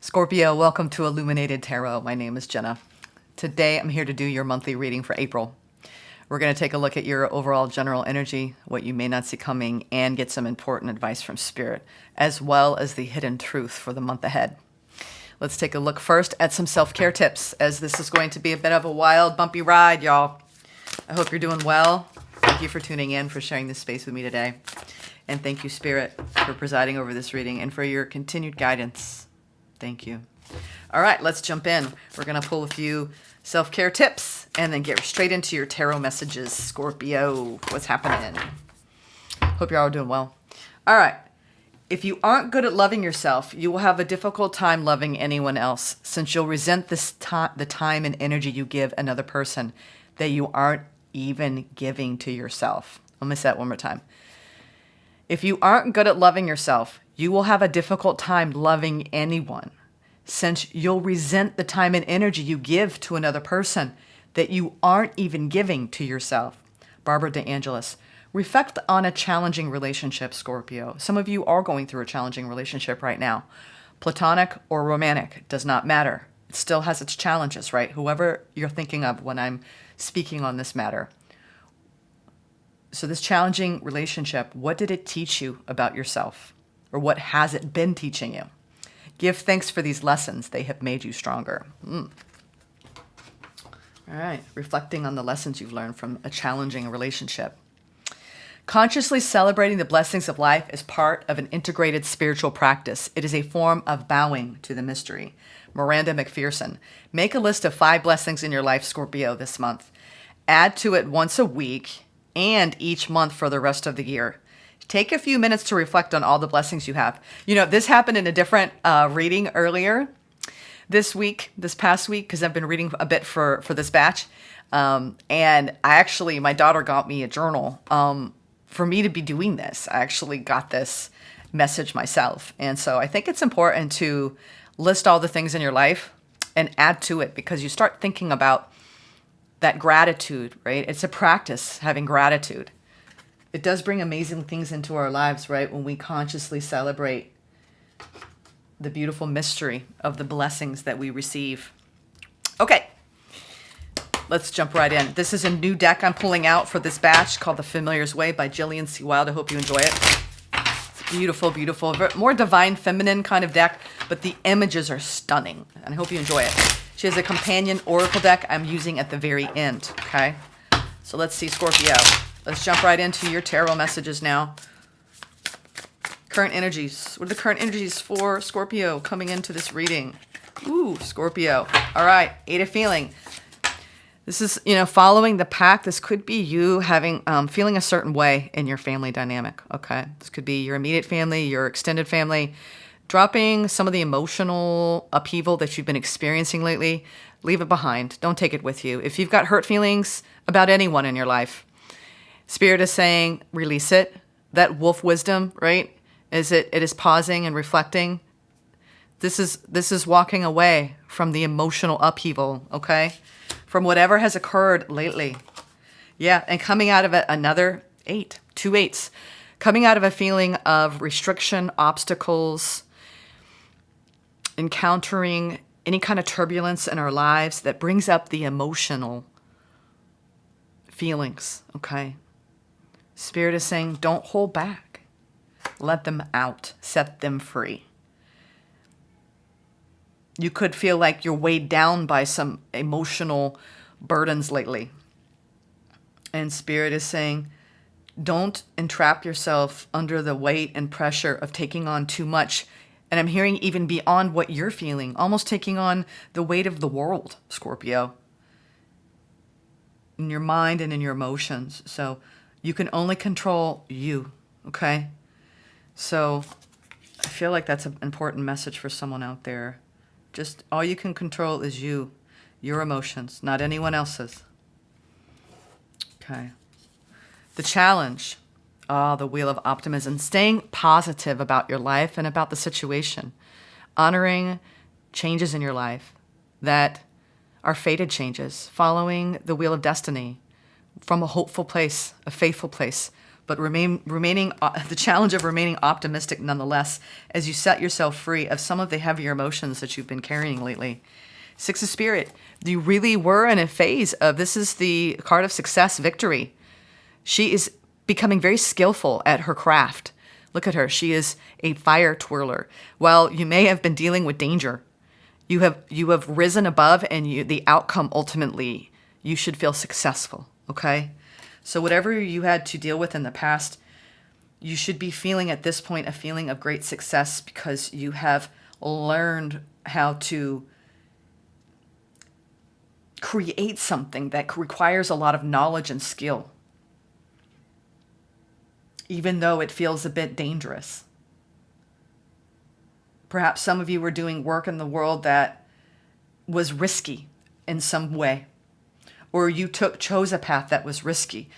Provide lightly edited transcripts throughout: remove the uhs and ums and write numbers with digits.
Scorpio, welcome to Illuminated Tarot. My name is Jenna. Today I'm here to do your monthly reading for April. We're going to take a look at your overall general energy, what you may not see coming, and get some important advice from Spirit, as well as the hidden truth for the month ahead. Let's take a look first at some self-care tips, as this is going to be a bit of a wild, bumpy ride, y'all. I hope you're doing well. Thank you for tuning in, for sharing this space with me today. And thank you, Spirit, for presiding over this reading and for your continued guidance. Thank you. All right, let's jump in. We're going to pull a few self-care tips and then get straight into your tarot messages. Scorpio, what's happening? Hope you're all doing well. All right. If you aren't good at loving yourself, you will have a difficult time loving anyone else, since you'll resent the time and energy you give another person that you aren't even giving to yourself. I'll miss that one more time. If you aren't good at loving yourself, you will have a difficult time loving anyone, since you'll resent the time and energy you give to another person that you aren't even giving to yourself. Barbara DeAngelis. Reflect on a challenging relationship, Scorpio. Some of you are going through a challenging relationship right now. Platonic or romantic, does not matter. It still has its challenges, right? Whoever you're thinking of when I'm speaking on this matter. So this challenging relationship, what did it teach you about yourself? Or what has it been teaching you? Give thanks for these lessons. They have made you stronger. All right, reflecting on the lessons you've learned from a challenging relationship. Consciously celebrating the blessings of life is part of an integrated spiritual practice. It is a form of bowing to the mystery. Miranda McPherson. Make a list of 5 blessings in your life, Scorpio, this month. Add to it once a week and each month for the rest of the year. Take a few minutes to reflect on all the blessings you have. You know, this happened in a different reading earlier this past week, because I've been reading a bit for this batch. And my daughter got me a journal for me to be doing this. I actually got this message myself. And so I think it's important to list all the things in your life and add to it, because you start thinking about that gratitude, right? It's a practice, having gratitude. It does bring amazing things into our lives, right? When we consciously celebrate the beautiful mystery of the blessings that we receive. Okay, let's jump right in. This is a new deck I'm pulling out for this batch called The Familiar's Way by Jillian C. Wilde. I hope you enjoy it. It's beautiful, beautiful. More divine feminine kind of deck, but the images are stunning, and I hope you enjoy it. She has a companion oracle deck I'm using at the very end, okay? So let's see, Scorpio. Let's jump right into your tarot messages now. Current energies. What are the current energies for Scorpio coming into this reading? Ooh, Scorpio. All right, 8 of Feeling. This is, following the pack. This could be you having, feeling a certain way in your family dynamic, okay? This could be your immediate family, your extended family. Dropping some of the emotional upheaval that you've been experiencing lately. Leave it behind. Don't take it with you. If you've got hurt feelings about anyone in your life, Spirit is saying, release it. That wolf wisdom, right? It is pausing and reflecting. This is walking away from the emotional upheaval, okay? From whatever has occurred lately. Yeah, and coming out of it, another 8, 2 8s. Coming out of a feeling of restriction, obstacles, encountering any kind of turbulence in our lives that brings up the emotional feelings, okay? Spirit is saying, don't hold back. Let them out. Set them free. You could feel like you're weighed down by some emotional burdens lately. And Spirit is saying, don't entrap yourself under the weight and pressure of taking on too much. And I'm hearing even beyond what you're feeling, almost taking on the weight of the world, Scorpio, in your mind and in your emotions. So you can only control you, okay? So I feel like that's an important message for someone out there. Just all you can control is you, your emotions, not anyone else's. Okay. The challenge, the wheel of optimism, staying positive about your life and about the situation, honoring changes in your life that are fated changes, following the wheel of destiny from a hopeful place, a faithful place, but the challenge of remaining optimistic nonetheless as you set yourself free of some of the heavier emotions that you've been carrying lately. Six of Spirit, you really were in a phase of, this is the card of success, victory. She is becoming very skillful at her craft. Look at her. She is a fire twirler. While you may have been dealing with danger, you have risen above, and the outcome ultimately, you should feel successful, okay? So whatever you had to deal with in the past, you should be feeling at this point a feeling of great success because you have learned how to create something that requires a lot of knowledge and skill, even though it feels a bit dangerous. Perhaps some of you were doing work in the world that was risky in some way, or you chose a path that was risky.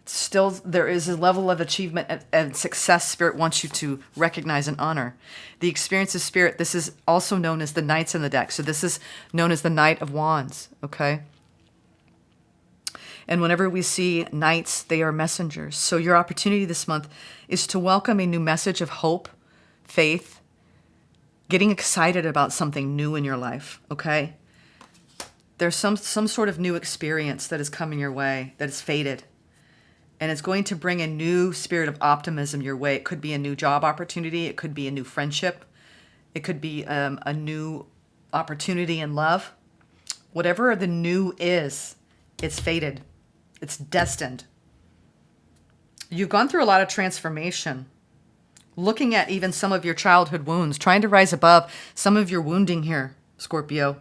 Still, there is a level of achievement and success Spirit wants you to recognize and honor. The experience of Spirit, this is also known as the Knights in the deck. So this is known as the Knight of Wands, okay? And whenever we see knights, they are messengers. So your opportunity this month is to welcome a new message of hope, faith, getting excited about something new in your life, okay? There's some sort of new experience that is coming your way that is fated. And it's going to bring a new spirit of optimism your way. It could be a new job opportunity. It could be a new friendship. It could be a new opportunity in love. Whatever the new is, it's fated. It's destined. You've gone through a lot of transformation. Looking at even some of your childhood wounds, trying to rise above some of your wounding here, Scorpio.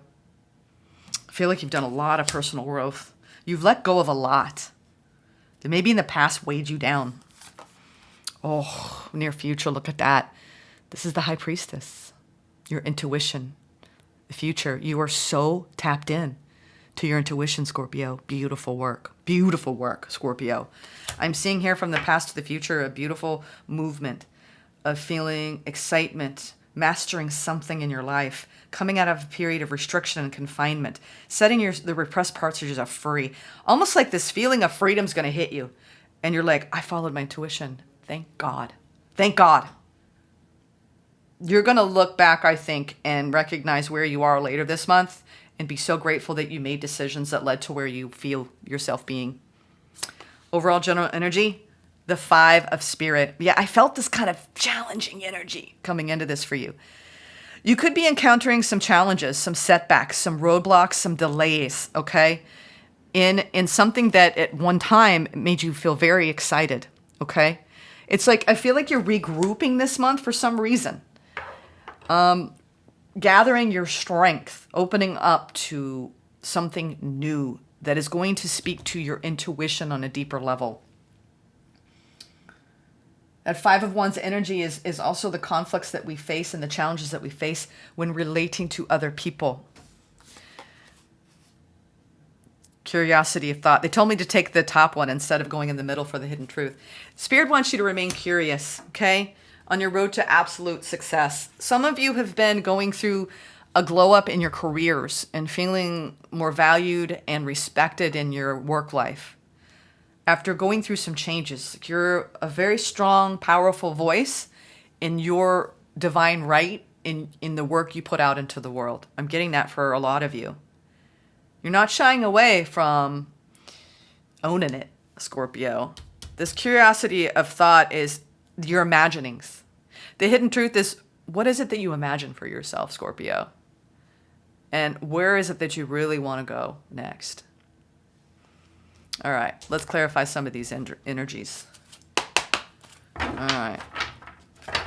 I feel like you've done a lot of personal growth. You've let go of a lot that maybe in the past weighed you down. Oh, near future, look at that. This is the High Priestess. Your intuition, the future. You are so tapped in to your intuition, Scorpio. Beautiful work. Beautiful work, Scorpio. I'm seeing here from the past to the future a beautiful movement of feeling excitement, mastering something in your life, coming out of a period of restriction and confinement, setting the repressed parts of yourself free. Almost like this feeling of freedom is going to hit you. And you're like, I followed my intuition. Thank God. Thank God. You're going to look back, I think, and recognize where you are later this month and be so grateful that you made decisions that led to where you feel yourself being. Overall general energy, the Five of Spirit. Yeah, I felt this kind of challenging energy coming into this for you. You could be encountering some challenges, some setbacks, some roadblocks, some delays, okay? In something that at one time made you feel very excited, okay? It's like, I feel like you're regrouping this month for some reason. Gathering your strength, opening up to something new that is going to speak to your intuition on a deeper level. That Five of Wands energy is also the conflicts that we face and the challenges that we face when relating to other people. Curiosity of thought. They told me to take the top one instead of going in the middle for the hidden truth. Spirit wants you to remain curious, okay? On your road to absolute success. Some of you have been going through a glow up in your careers and feeling more valued and respected in your work life. After going through some changes, you're a very strong, powerful voice in your divine right in the work you put out into the world. I'm getting that for a lot of you. You're not shying away from owning it, Scorpio. This curiosity of thought is your imaginings. The hidden truth is, what is it that you imagine for yourself, Scorpio? And where is it that you really want to go next? All right, let's clarify some of these energies. All right.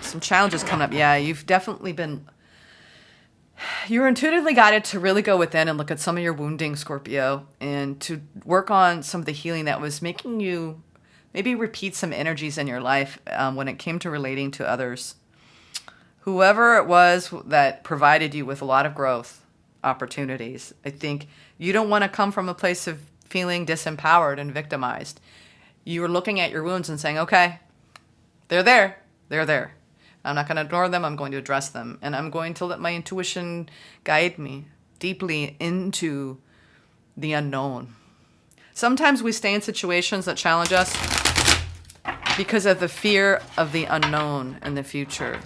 Some challenges coming up. Yeah, you've definitely been... You're intuitively guided to really go within and look at some of your wounding, Scorpio, and to work on some of the healing that was making you maybe repeat some energies in your life when it came to relating to others. Whoever it was that provided you with a lot of growth opportunities, I think you don't want to come from a place of feeling disempowered and victimized. You are looking at your wounds and saying, okay, they're there. They're there. I'm not going to ignore them. I'm going to address them. And I'm going to let my intuition guide me deeply into the unknown. Sometimes we stay in situations that challenge us because of the fear of the unknown in the future.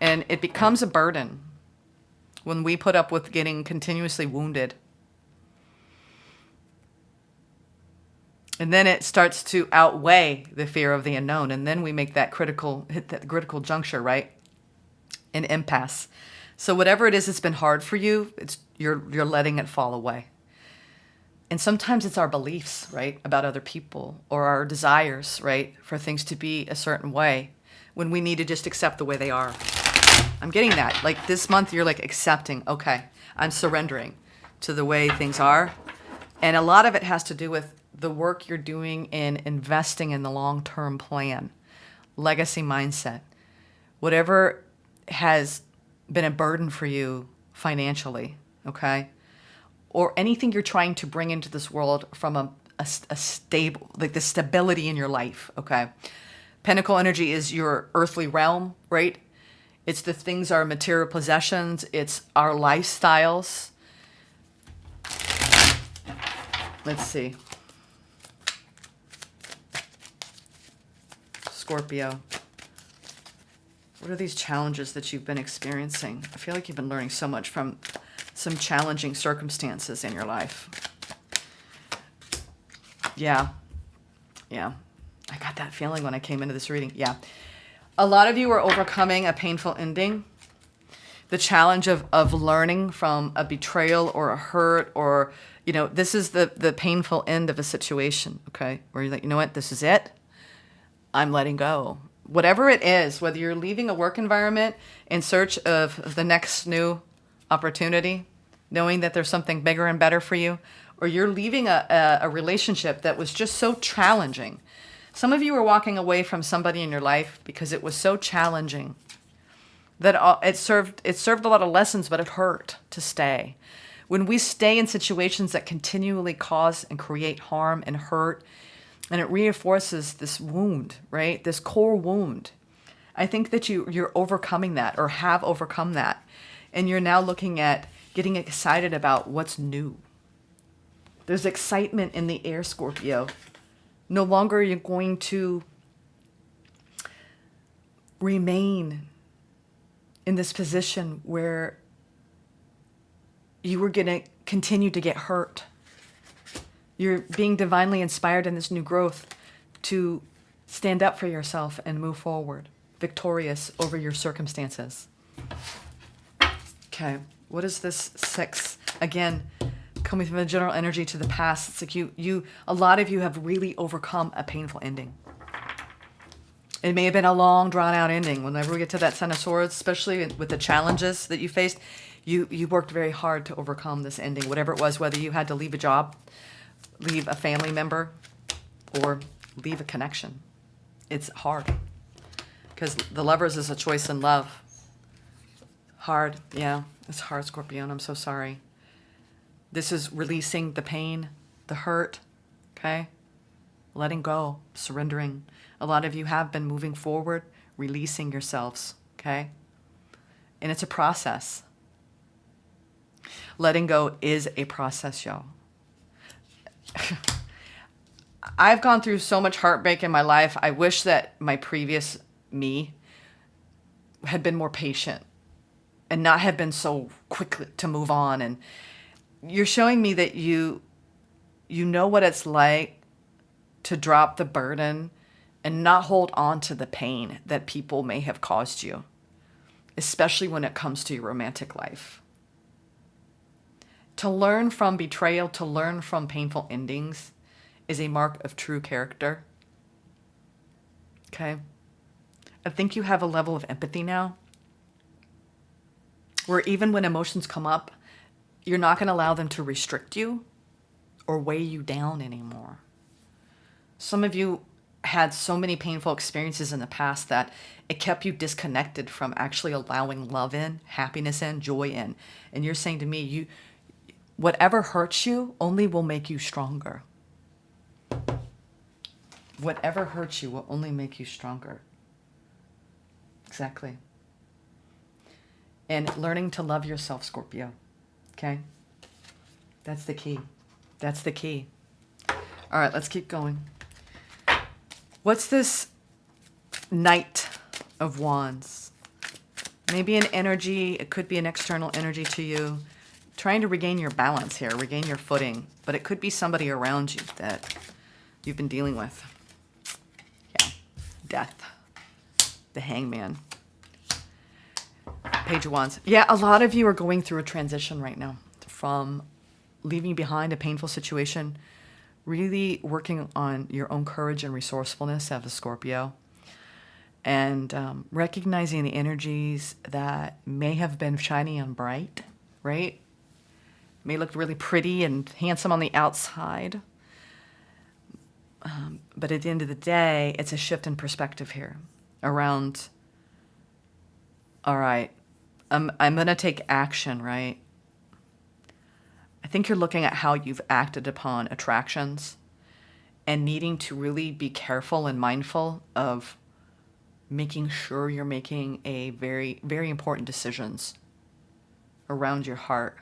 And it becomes a burden when we put up with getting continuously wounded. And then it starts to outweigh the fear of the unknown. And then we make that hit that critical juncture, right? An impasse. So whatever it is that's been hard for you, you're letting it fall away. And sometimes it's our beliefs, right, about other people, or our desires, right, for things to be a certain way when we need to just accept the way they are. I'm getting that. Like this month, you're like accepting, okay, I'm surrendering to the way things are. And a lot of it has to do with the work you're doing in investing in the long-term plan, legacy mindset, whatever has been a burden for you financially, okay? Or anything you're trying to bring into this world from a stable, like the stability in your life, okay? Pentacle energy is your earthly realm, right? It's the things, our material possessions, it's our lifestyles. Let's see. Scorpio. What are these challenges that you've been experiencing? I feel like you've been learning so much from some challenging circumstances in your life. Yeah. I got that feeling when I came into this reading. Yeah. A lot of you are overcoming a painful ending. The challenge of learning from a betrayal or a hurt, or, this is the painful end of a situation, okay? Where you're like, you know what, this is it. I'm letting go. Whatever it is, whether you're leaving a work environment in search of the next new opportunity, knowing that there's something bigger and better for you, or you're leaving a relationship that was just so challenging. Some of you are walking away from somebody in your life because it was so challenging that it served a lot of lessons, but it hurt to stay. When we stay in situations that continually cause and create harm and hurt, and it reinforces this wound, right? This core wound. I think that you're overcoming that, or have overcome that. And you're now looking at getting excited about what's new. There's excitement in the air, Scorpio. No longer are you going to remain in this position where you were going to continue to get hurt. You're being divinely inspired in this new growth to stand up for yourself and move forward, victorious over your circumstances. Okay, what is this 6? Again, coming from the general energy to the past, it's like a lot of you have really overcome a painful ending. It may have been a long, drawn-out ending. Whenever we get to that Ten of Swords, especially with the challenges that you faced, you worked very hard to overcome this ending, whatever it was, whether you had to leave a job, leave a family member, or leave a connection. It's hard. Because the Lovers is a choice in love. Hard. Yeah, it's hard, Scorpio, and I'm so sorry. This is releasing the pain, the hurt, okay? Letting go, surrendering. A lot of you have been moving forward, releasing yourselves, okay? And it's a process. Letting go is a process, y'all. I've gone through so much heartbreak in my life. I wish that my previous me had been more patient and not have been so quick to move on. And you're showing me that you know what it's like to drop the burden and not hold on to the pain that people may have caused you, especially when it comes to your romantic life. To learn from betrayal, to learn from painful endings is a mark of true character. Okay? I think you have a level of empathy now where even when emotions come up, you're not going to allow them to restrict you or weigh you down anymore. Some of you had so many painful experiences in the past that it kept you disconnected from actually allowing love in, happiness in, joy in. And you're saying to me, whatever hurts you only will make you stronger. Whatever hurts you will only make you stronger. Exactly. And learning to love yourself, Scorpio. Okay? That's the key. That's the key. All right, let's keep going. What's this Knight of Wands? Maybe an energy, it could be an external energy to you, trying to regain your balance here, regain your footing. But it could be somebody around you that you've been dealing with. Yeah, Death, the Hangman, Page of Wands. Yeah, a lot of you are going through a transition right now from leaving behind a painful situation, really working on your own courage and resourcefulness as a Scorpio, and recognizing the energies that may have been shiny and bright, right? May look really pretty and handsome on the outside. But at the end of the day, it's a shift in perspective here around, all right, I'm going to take action, right? I think you're looking at how you've acted upon attractions and needing to really be careful and mindful of making sure you're making a very, very important decisions around your heart.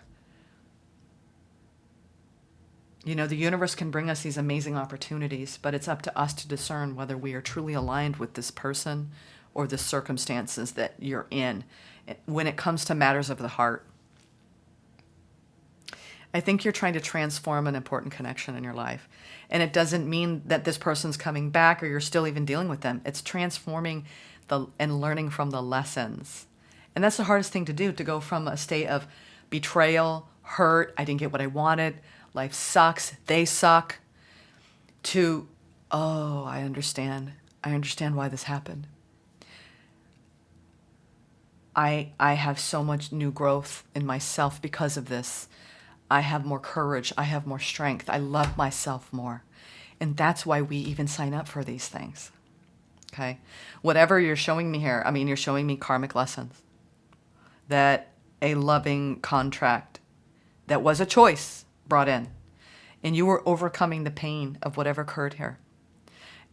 You know, the universe can bring us these amazing opportunities, but it's up to us to discern whether we are truly aligned with this person or the circumstances that you're in when it comes to matters of the heart. I think you're trying to transform an important connection in your life. And it doesn't mean that this person's coming back or you're still even dealing with them. It's transforming and learning from the lessons. And that's the hardest thing to do, to go from a state of betrayal, hurt, I didn't get what I wanted, life sucks, they suck, to, oh, I understand. I understand why this happened. I have so much new growth in myself because of this. I have more courage. I have more strength. I love myself more. And that's why we even sign up for these things. Okay? Whatever you're showing me here, I mean, you're showing me karmic lessons. That a loving contract that was a choice brought in. And you were overcoming the pain of whatever occurred here.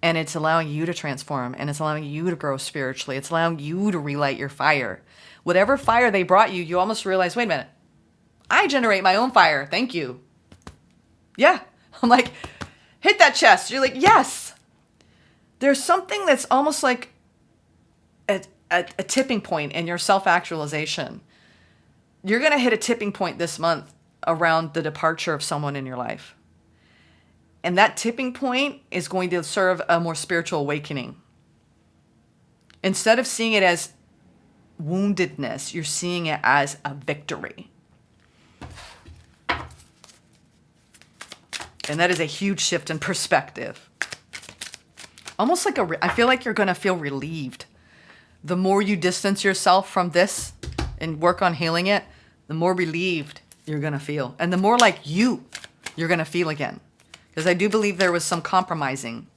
And it's allowing you to transform. And it's allowing you to grow spiritually. It's allowing you to relight your fire. Whatever fire they brought you, you almost realize, wait a minute. I generate my own fire. Thank you. Yeah. I'm like, hit that chest. You're like, yes. There's something that's almost like a tipping point in your self-actualization. You're going to hit a tipping point this month around the departure of someone in your life. And that tipping point is going to serve a more spiritual awakening. Instead of seeing it as woundedness, you're seeing it as a victory. And that is a huge shift in perspective. Almost like I feel like you're going to feel relieved. The more you distance yourself from this and work on healing it, the more relieved you're going to feel. And the more like you're going to feel again. Because I do believe there was some compromising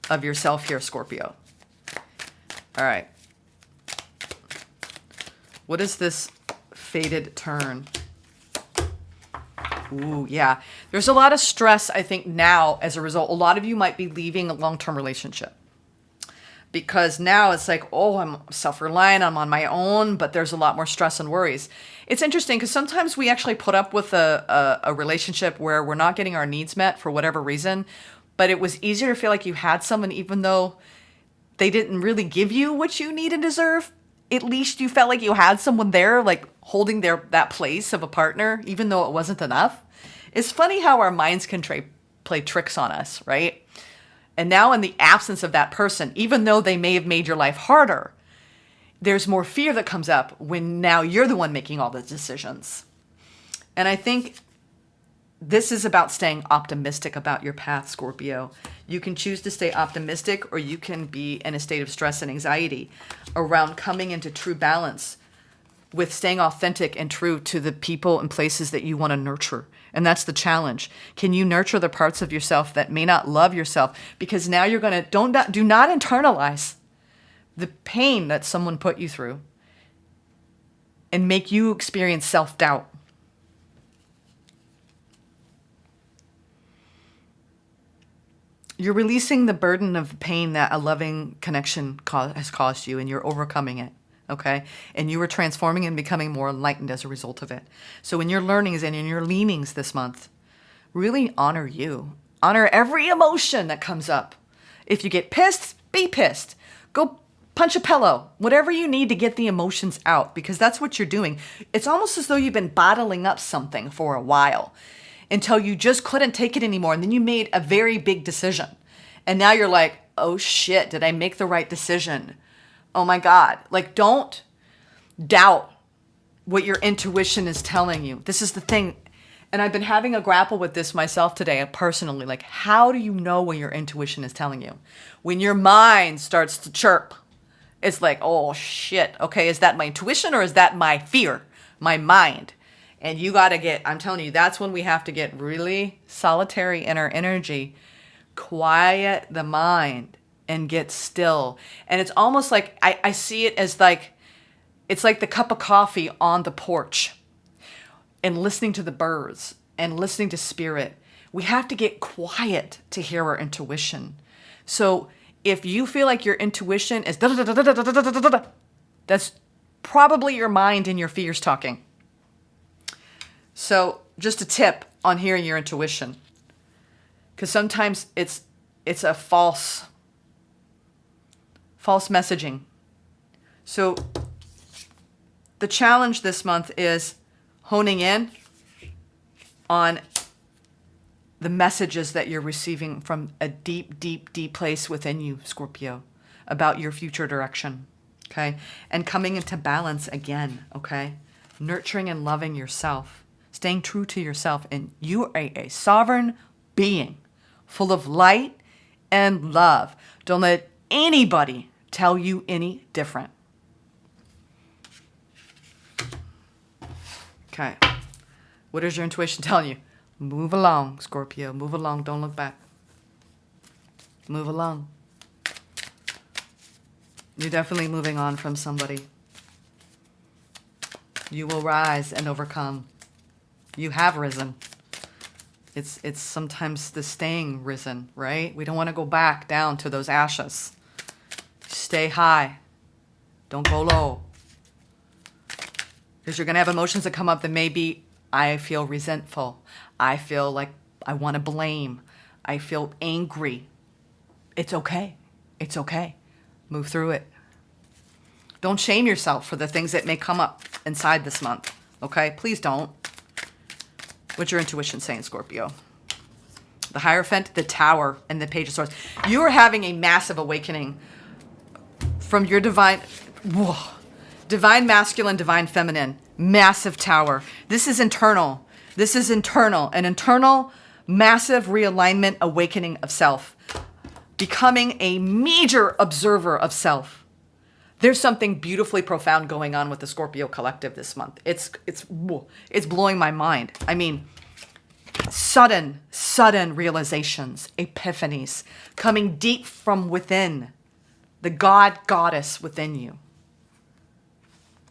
of yourself here, Scorpio. All right. What is this fated turn? Ooh, yeah. There's a lot of stress, I think, now as a result. A lot of you might be leaving a long-term relationship. Because now it's like, oh, I'm self-reliant, I'm on my own, but there's a lot more stress and worries. It's interesting because sometimes we actually put up with a relationship where we're not getting our needs met for whatever reason, but it was easier to feel like you had someone even though they didn't really give you what you need and deserve. At least you felt like you had someone there, like holding that place of a partner, even though it wasn't enough. It's funny how our minds can play tricks on us, right? And now in the absence of that person, even though they may have made your life harder, there's more fear that comes up when now you're the one making all the decisions. And I think this is about staying optimistic about your path, Scorpio. You can choose to stay optimistic, or you can be in a state of stress and anxiety around coming into true balance with staying authentic and true to the people and places that you want to nurture. And that's the challenge. Can you nurture the parts of yourself that may not love yourself? Because now you're going to, do not internalize the pain that someone put you through and make you experience self-doubt. You're releasing the burden of pain that a loving connection has caused you, and you're overcoming it. Okay? And you are transforming and becoming more enlightened as a result of it. So in your learnings and in your leanings this month, really honor you. Honor every emotion that comes up. If you get pissed, be pissed. Go punch a pillow, whatever you need to get the emotions out, because that's what you're doing. It's almost as though you've been bottling up something for a while until you just couldn't take it anymore. And then you made a very big decision. And now you're like, oh shit, did I make the right decision? Oh my God. Like, don't doubt what your intuition is telling you. This is the thing. And I've been having a grapple with this myself today, personally. Like, how do you know when your intuition is telling you? When your mind starts to chirp, it's like, oh shit. Okay, is that my intuition or is that my fear, my mind? And you got to get, I'm telling you, that's when we have to get really solitary in our energy, quiet the mind and get still. And it's almost like, I see it as like, it's like the cup of coffee on the porch and listening to the birds and listening to spirit. We have to get quiet to hear our intuition. So if you feel like your intuition is that's probably your mind and your fears talking. So just a tip on hearing your intuition, because sometimes it's a false messaging. So the challenge this month is honing in on the messages that you're receiving from a deep, deep, deep place within you, Scorpio, about your future direction, okay? And coming into balance again, okay? Nurturing and loving yourself, staying true to yourself. And you are a sovereign being full of light and love. Don't let anybody tell you any different. Okay. What is your intuition telling you? Move along, Scorpio. Move along. Don't look back. Move along. You're definitely moving on from somebody. You will rise and overcome. You have risen. It's sometimes the staying risen, right? We don't want to go back down to those ashes. Stay high. Don't go low. Because you're going to have emotions that come up that may be, I feel resentful. I feel like I want to blame. I feel angry. It's okay. It's okay. Move through it. Don't shame yourself for the things that may come up inside this month. Okay? Please don't. What's your intuition saying, Scorpio? The Hierophant, the Tower, and the Page of Swords. You are having a massive awakening from your divine masculine, divine feminine, massive Tower. This is internal. This is internal. An internal, massive realignment, awakening of self. Becoming a major observer of self. There's something beautifully profound going on with the Scorpio collective this month. It's blowing my mind. I mean, sudden realizations, epiphanies, coming deep from within, the God, goddess within you.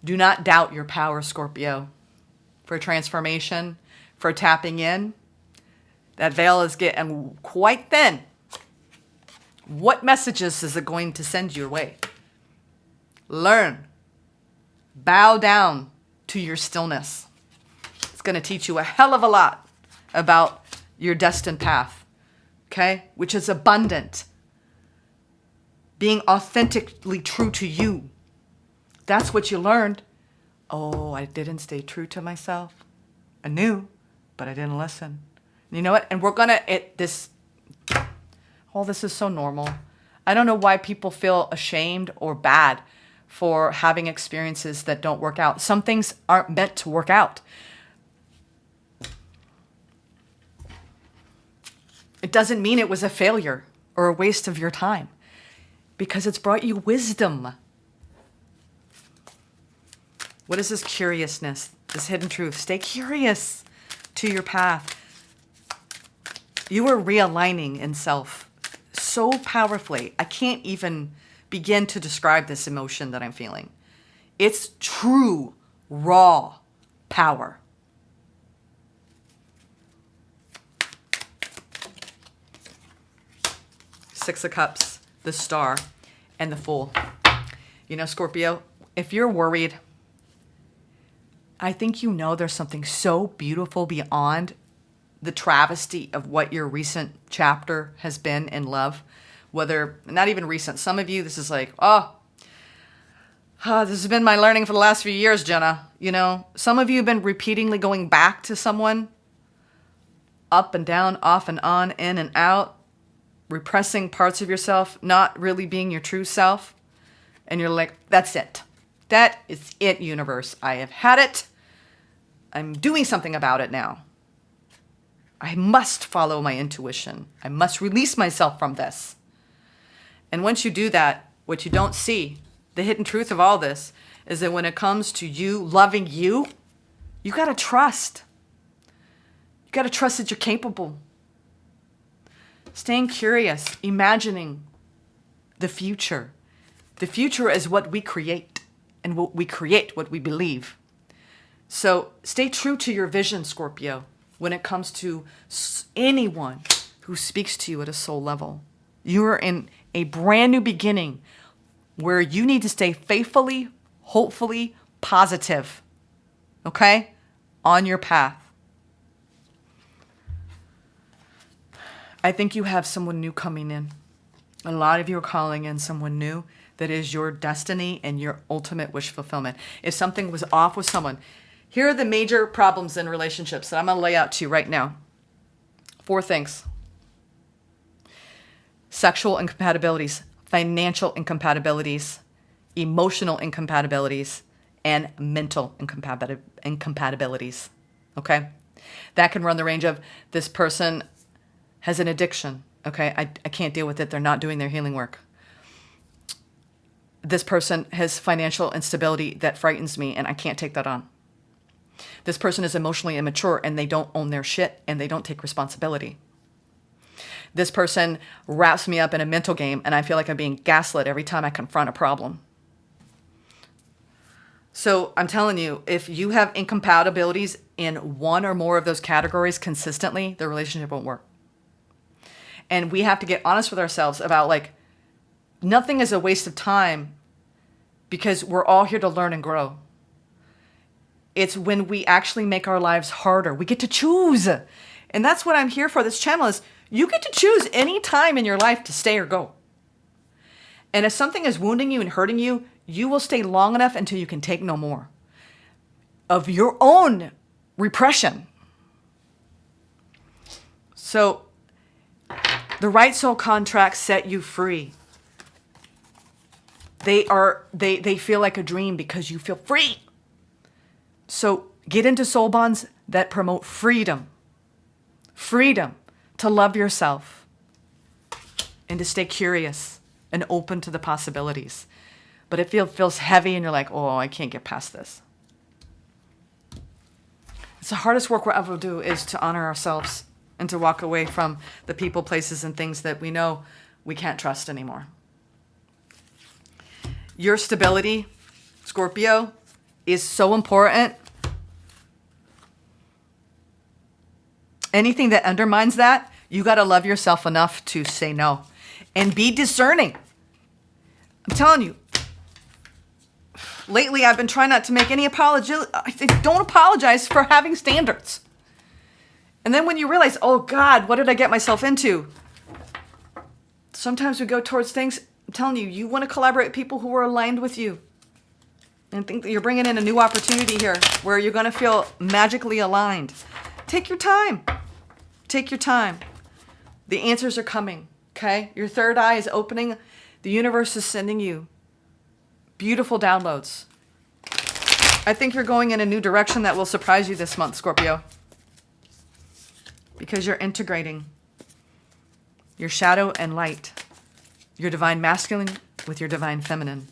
Do not doubt your power, Scorpio, for transformation, for tapping in. That veil is getting quite thin. What messages is it going to send your way? Learn. Bow down to your stillness. It's going to teach you a hell of a lot about your destined path, okay? Which is abundant. Being authentically true to you. That's what you learned. Oh, I didn't stay true to myself. I knew, but I didn't listen. You know what? And we're going to, this is so normal. I don't know why people feel ashamed or bad for having experiences that don't work out. Some things aren't meant to work out. It doesn't mean it was a failure or a waste of your time, because it's brought you wisdom. What is this curiousness, this hidden truth? Stay curious to your path. You are realigning in self so powerfully. I can't even begin to describe this emotion that I'm feeling. It's true, raw power. Six of Cups, the Star, and the Fool. You know, Scorpio, if you're worried, I think you know there's something so beautiful beyond the travesty of what your recent chapter has been in love, whether, not even recent, some of you, this is like, this has been my learning for the last few years, Jenna. You know, some of you have been repeatedly going back to someone, up and down, off and on, in and out, repressing parts of yourself, not really being your true self. And you're like, that's it. That is it, universe. I have had it. I'm doing something about it now. I must follow my intuition. I must release myself from this. And once you do that, what you don't see, the hidden truth of all this, is that when it comes to you loving you, you got to trust. You got to trust that you're capable. Staying curious, imagining the future. The future is what we create, and what we create, what we believe. So stay true to your vision, Scorpio, when it comes to anyone who speaks to you at a soul level. You are in a brand new beginning where you need to stay faithfully, hopefully, positive, okay, on your path. I think you have someone new coming in. A lot of you are calling in someone new that is your destiny and your ultimate wish fulfillment. If something was off with someone, here are the major problems in relationships that I'm going to lay out to you right now. 4 things. Sexual incompatibilities, financial incompatibilities, emotional incompatibilities, and mental incompatibilities. Okay? That can run the range of this person has an addiction. Okay? I can't deal with it. They're not doing their healing work. This person has financial instability that frightens me and I can't take that on. This person is emotionally immature and they don't own their shit and they don't take responsibility. This person wraps me up in a mental game and I feel like I'm being gaslit every time I confront a problem. So I'm telling you, if you have incompatibilities in one or more of those categories consistently, the relationship won't work. And we have to get honest with ourselves about like, nothing is a waste of time because we're all here to learn and grow. It's when we actually make our lives harder. We get to choose. And that's what I'm here for. This channel is you get to choose any time in your life to stay or go. And if something is wounding you and hurting you, you will stay long enough until you can take no more of your own repression. So the right soul contracts set you free. They feel like a dream because you feel free. So get into soul bonds that promote freedom. Freedom to love yourself and to stay curious and open to the possibilities. But it feels heavy and you're like, oh, I can't get past this. It's the hardest work we'll ever do is to honor ourselves and to walk away from the people, places, and things that we know we can't trust anymore. Your stability, Scorpio, is so important. Anything that undermines that, you got to love yourself enough to say no and be discerning. I'm telling you, lately I've been trying not to make any apology. Don't apologize for having standards. And then when you realize, oh God, what did I get myself into? Sometimes we go towards things, I'm telling you, you want to collaborate with people who are aligned with you. And think that you're bringing in a new opportunity here where you're going to feel magically aligned. Take your time. Take your time. The answers are coming, okay? Your third eye is opening. The universe is sending you beautiful downloads. I think you're going in a new direction that will surprise you this month, Scorpio. Because you're integrating your shadow and light, your divine masculine with your divine feminine,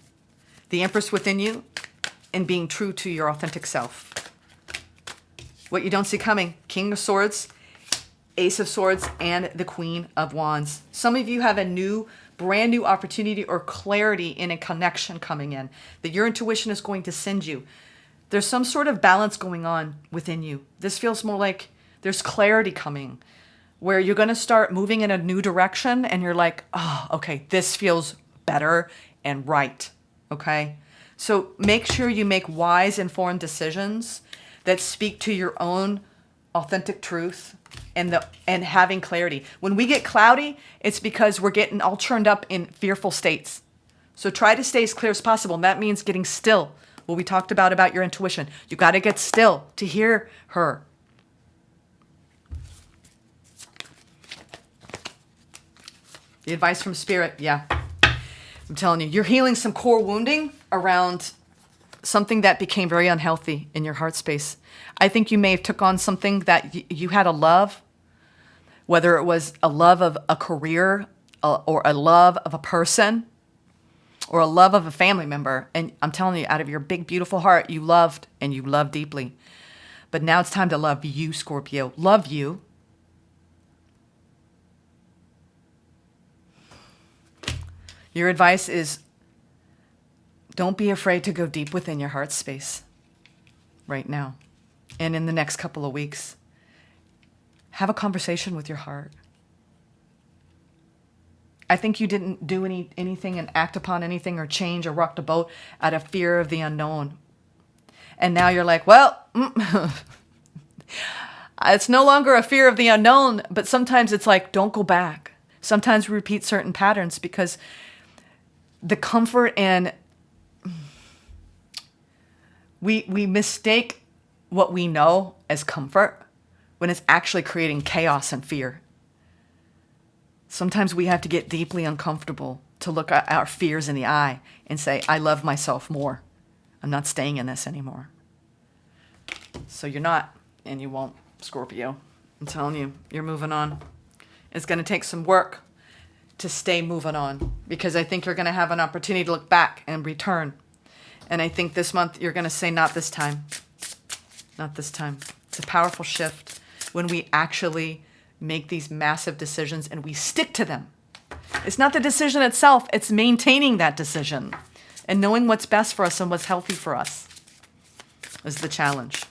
the Empress within you, and being true to your authentic self. What you don't see coming, King of Swords, Ace of Swords, and the Queen of Wands. Some of you have a brand new opportunity or clarity in a connection coming in that your intuition is going to send you. There's some sort of balance going on within you. This feels more like there's clarity coming where you're going to start moving in a new direction and you're like, oh, okay, this feels better and right, okay? So make sure you make wise, informed decisions that speak to your own authentic truth, and having clarity. When we get cloudy, it's because we're getting all churned up in fearful states. So try to stay as clear as possible. And that means getting still. What we talked about your intuition. You got to get still to hear her. The advice from Spirit, yeah. I'm telling you, you're healing some core wounding around something that became very unhealthy in your heart space. I think you may have took on something that you had a love, whether it was a love of a career or a love of a person or a love of a family member. And I'm telling you, out of your big, beautiful heart, you loved and you loved deeply. But now it's time to love you, Scorpio. Love you. Your advice is don't be afraid to go deep within your heart space right now and in the next couple of weeks. Have a conversation with your heart. I think you didn't do anything and act upon anything or change or rock the boat out of fear of the unknown. And now you're like, well, it's no longer a fear of the unknown, but sometimes it's like, don't go back. Sometimes we repeat certain patterns because the comfort and we mistake what we know as comfort when it's actually creating chaos and fear. Sometimes we have to get deeply uncomfortable to look at our fears in the eye and say, I love myself more. I'm not staying in this anymore. So you're not, and you won't, Scorpio. I'm telling you, you're moving on. It's going to take some work to stay moving on, because I think you're going to have an opportunity to look back and return. And I think this month you're going to say, not this time. Not this time. It's a powerful shift when we actually make these massive decisions and we stick to them. It's not the decision itself, it's maintaining that decision and knowing what's best for us and what's healthy for us is the challenge.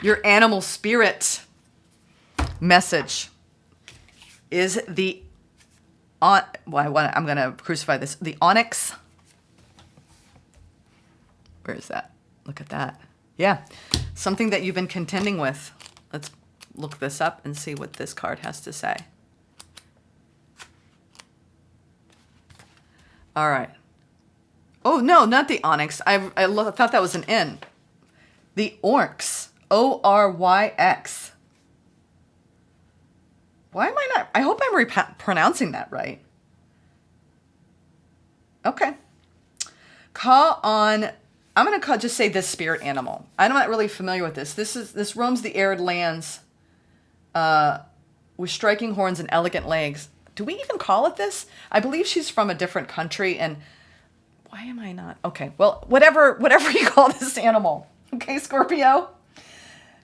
Your animal spirit message is I'm going to crucify this. The onyx. Where is that? Look at that. Yeah. Something that you've been contending with. Let's look this up and see what this card has to say. All right. Oh, no, not the onyx. I thought that was an N. The oryx. O-R-Y-X. Why am I not? I hope I'm pronouncing that right. Okay. Call on, I'm going to just say this spirit animal. I'm not really familiar with this. This roams the arid lands with striking horns and elegant legs. Do we even call it this? I believe she's from a different country, and why am I not? Okay, well, whatever you call this animal. Okay, Scorpio?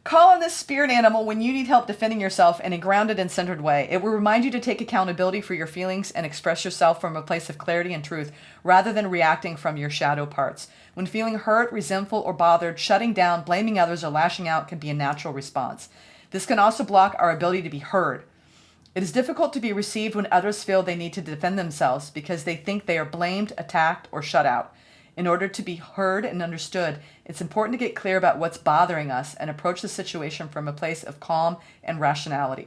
Call on this spirit animal when you need help defending yourself in a grounded and centered way. It will remind you to take accountability for your feelings and express yourself from a place of clarity and truth rather than reacting from your shadow parts. When feeling hurt, resentful, or bothered, shutting down, blaming others, or lashing out can be a natural response. This can also block our ability to be heard. It is difficult to be received when others feel they need to defend themselves because they think they are blamed, attacked, or shut out. In order to be heard and understood, it's important to get clear about what's bothering us and approach the situation from a place of calm and rationality.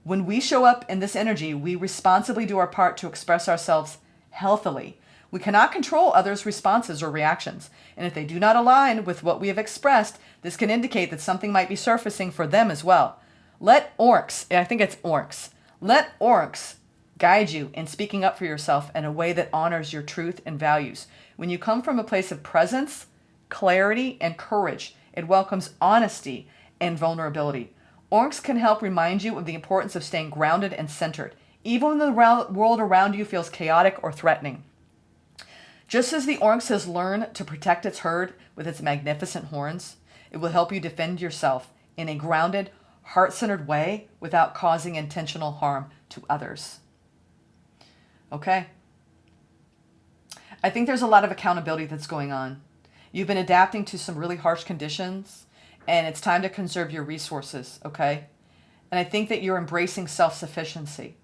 When we show up in this energy, we responsibly do our part to express ourselves healthily. We cannot control others' responses or reactions, and if they do not align with what we have expressed, this can indicate that something might be surfacing for them as well. Let oryx guide you in speaking up for yourself in a way that honors your truth and values. When you come from a place of presence, clarity, and courage, it welcomes honesty and vulnerability. Oryx can help remind you of the importance of staying grounded and centered, even when the world around you feels chaotic or threatening. Just as the oryx has learned to protect its herd with its magnificent horns, it will help you defend yourself in a grounded, heart-centered way without causing intentional harm to others. Okay? I think there's a lot of accountability that's going on. You've been adapting to some really harsh conditions, and it's time to conserve your resources, okay? And I think that you're embracing self-sufficiency.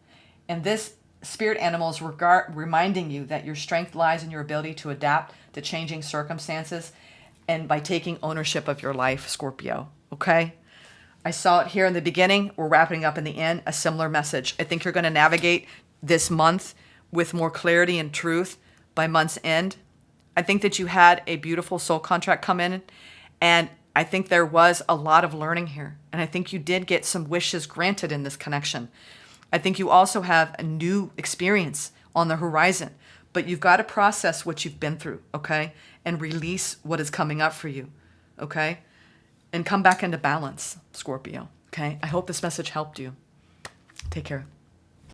And this spirit animal is reminding you that your strength lies in your ability to adapt to changing circumstances and by taking ownership of your life, Scorpio. okay? I saw it here in the beginning. We're wrapping up in the end, a similar message. I think you're going to navigate this month with more clarity and truth by month's end. I think that you had a beautiful soul contract come in, and I think there was a lot of learning here. And I think you did get some wishes granted in this connection. I think you also have a new experience on the horizon, but you've got to process what you've been through, okay? And release what is coming up for you, okay? And come back into balance, Scorpio, okay? I hope this message helped you. Take care.